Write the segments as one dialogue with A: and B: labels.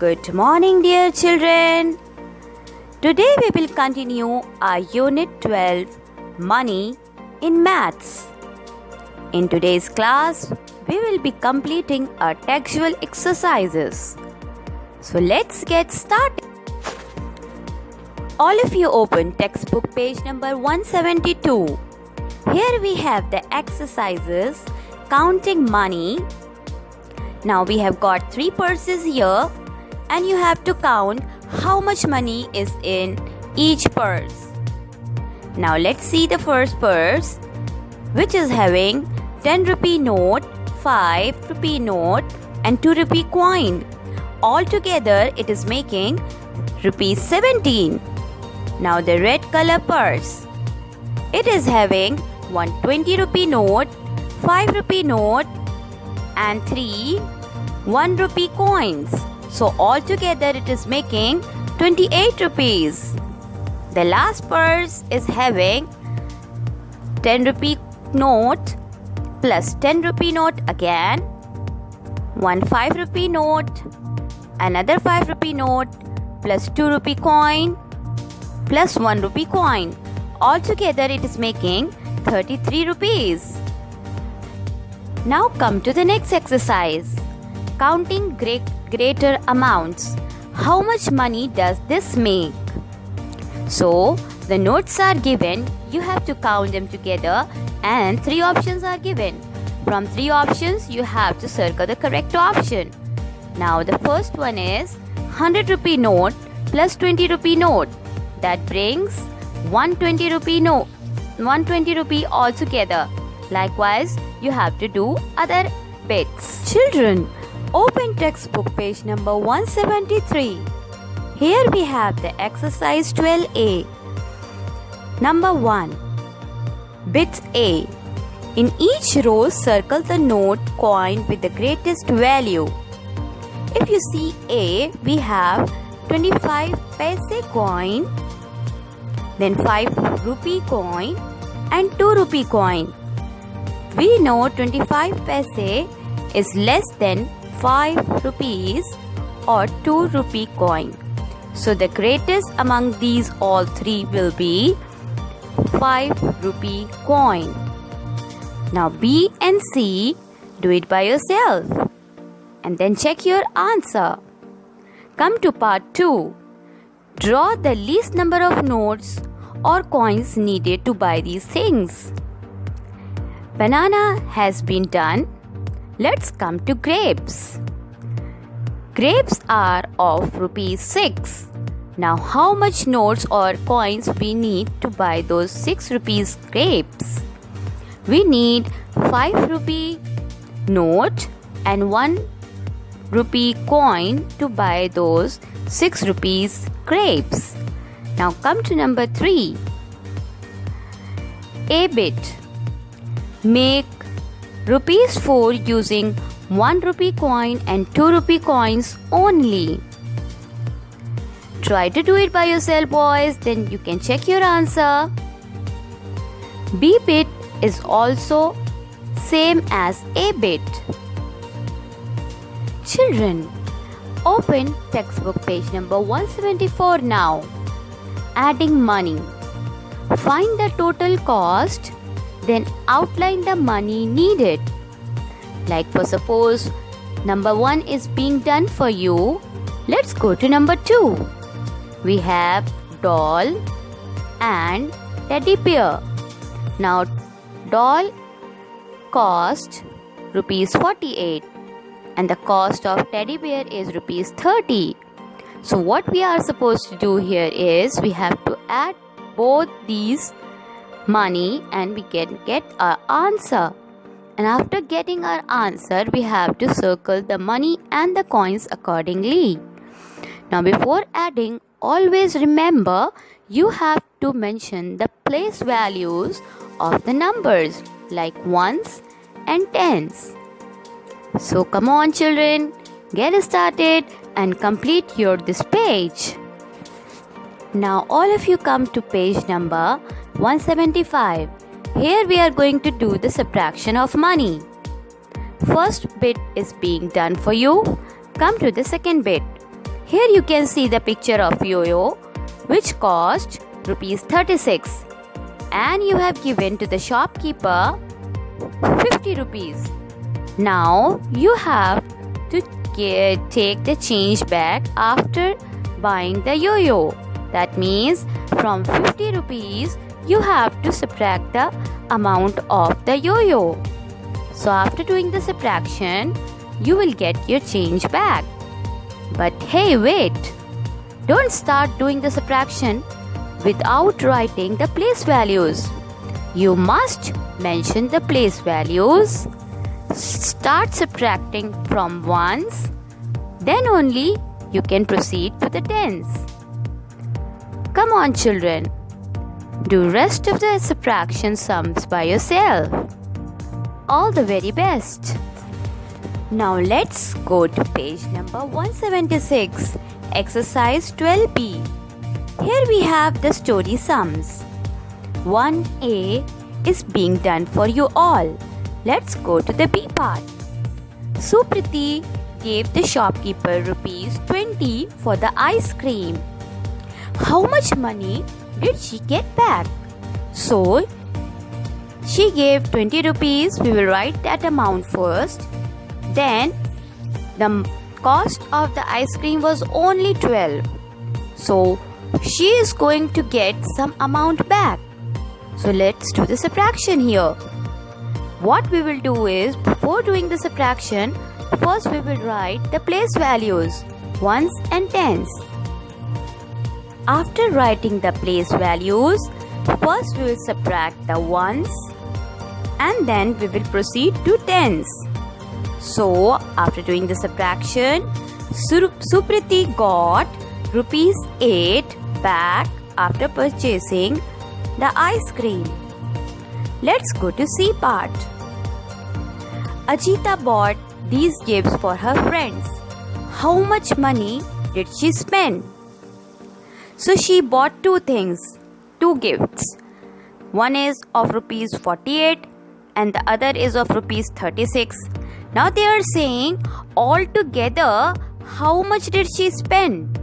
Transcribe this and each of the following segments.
A: Good morning, dear children. Today we will continue our Unit 12 Money in Maths. In today's class, we will be completing our textual exercises. So let's get started. All of you open textbook page number 172. Here we have the exercises counting money. Now we have got 3 purses here and you have to count how much money is in each purse. Now let's see the first purse, which is having 10 rupee note, 5 rupee note and 2 rupee coin. All together it is making rupees 17. Now the red color purse. It is having 120 rupee note, 5 rupee note and 3 1 rupee coins. So all together it is making 28 rupees. The last purse is having 10 rupee note plus 10 rupee note again, 1 5 rupee note, another 5 rupee note plus 2 rupee coin plus 1 rupee coin. All together it is making 33 rupees. Now come to the next exercise. Counting greater amounts. How much money does this make? So, the notes are given, you have to count them together and 3 options are given. From 3 options, you have to circle the correct option. Now, the first one is 100 rupee note plus 20 rupee note. That brings 120 rupee note, 120 rupee all together. Likewise, you have to do other bits. Children, open textbook page number 173. Here we have the exercise 12A. Number 1. Bit A. In each row, circle the note coin with the greatest value. If you see A, we have 25 paise coin, then 5 rupee coin and 2 rupee coin. We know 25 paise is less than 5 rupees or 2 rupee coin. So the greatest among these all 3 will be 5 rupee coin. Now B and C, do it by yourself and then check your answer. Come to part 2. Draw the least number of notes or coins needed to buy these things. Banana has been done. Let's come to grapes. Grapes are of rupees 6. Now how much notes or coins we need to buy those 6 rupees grapes? We need 5 rupee note and 1 rupee coin to buy those 6 rupees grapes. Now come to number 3. A bit. Make rupees 4 using 1 rupee coin and 2 rupee coins only. Try to do it by yourself, boys, then you can check your answer. B bit is also same as A bit. Children, open textbook page number 174 now. Adding money. Find the total cost, then outline the money needed. Like for suppose number 1 is being done for you. Let's go to number 2. We have doll and teddy bear. Now doll cost rupees 48 and the cost of teddy bear is rupees 30. So what we are supposed to do here is we have to add both these money and we can get our answer. And after getting our answer, we have to circle the money and the coins accordingly. Now before adding, always remember you have to mention the place values of the numbers like ones and tens. So come on children, get started and complete this page. Now all of you come to page number 175. Here we are going to do the subtraction of money. First bit is being done for you. Come to the second bit. Here you can see the picture of yo-yo which cost rupees 36 and you have given to the shopkeeper 50 rupees. Now you have to take the change back after buying the yo-yo. That means from 50 rupees you have to subtract the amount of the yo-yo. So after doing the subtraction, you will get your change back. But hey, wait! Don't start doing the subtraction without writing the place values. You must mention the place values. Start subtracting from ones. Then only you can proceed to the tens. Come on, children. Do rest of the subtraction sums by yourself. All the very best. Now let's go to page number 176, exercise 12B. Here we have the story sums. 1A is being done for you all. Let's go to the B part. Supriti gave the shopkeeper rupees 20 for the ice cream. How much money did she get back? So, she gave 20 rupees. We will write that amount first. Then, the cost of the ice cream was only 12. So, she is going to get some amount back. So, let's do the subtraction here. What we will do is, before doing the subtraction, first we will write the place values, ones and tens. After writing the place values, first we will subtract the ones and then we will proceed to tens. So, after doing the subtraction, Supriti got rupees 8 back after purchasing the ice cream. Let's go to C part. Ajita bought these gifts for her friends. How much money did she spend? So she bought two gifts. One is of rupees 48 and the other is of rupees 36. Now they are saying altogether how much did she spend?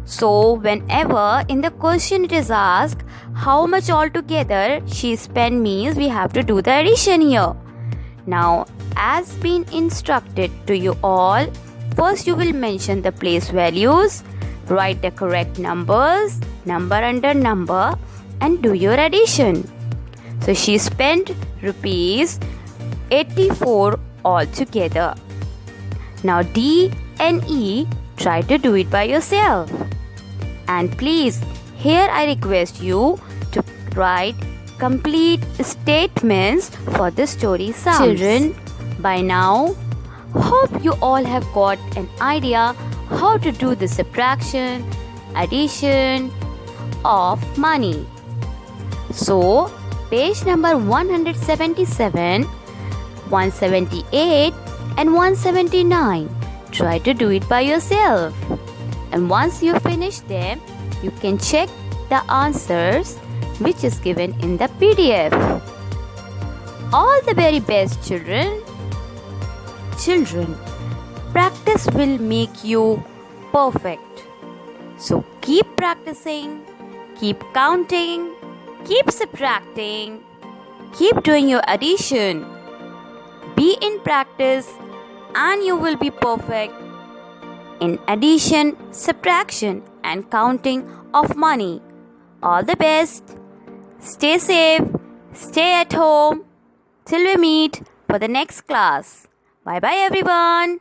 A: So whenever in the question it is asked how much altogether she spent means we have to do the addition here. Now as been instructed to you all, first you will mention the place values, write the correct numbers, number under number and do your addition. So she spent rupees 84 altogether. Now D and E, try to do it by yourself. And please, here I request you to write complete statements for the story sums. Children, by now, hope you all have got an idea how to do the subtraction, addition of money. So, page number 177, 178 and 179. Try to do it by yourself. And once you finish them, you can check the answers which is given in the PDF. All the very best, children. Children, practice will make you perfect. So keep practicing, keep counting, keep subtracting, keep doing your addition. Be in practice and you will be perfect in addition, subtraction and counting of money. All the best. Stay safe. Stay at home. Till we meet for the next class. Bye bye everyone.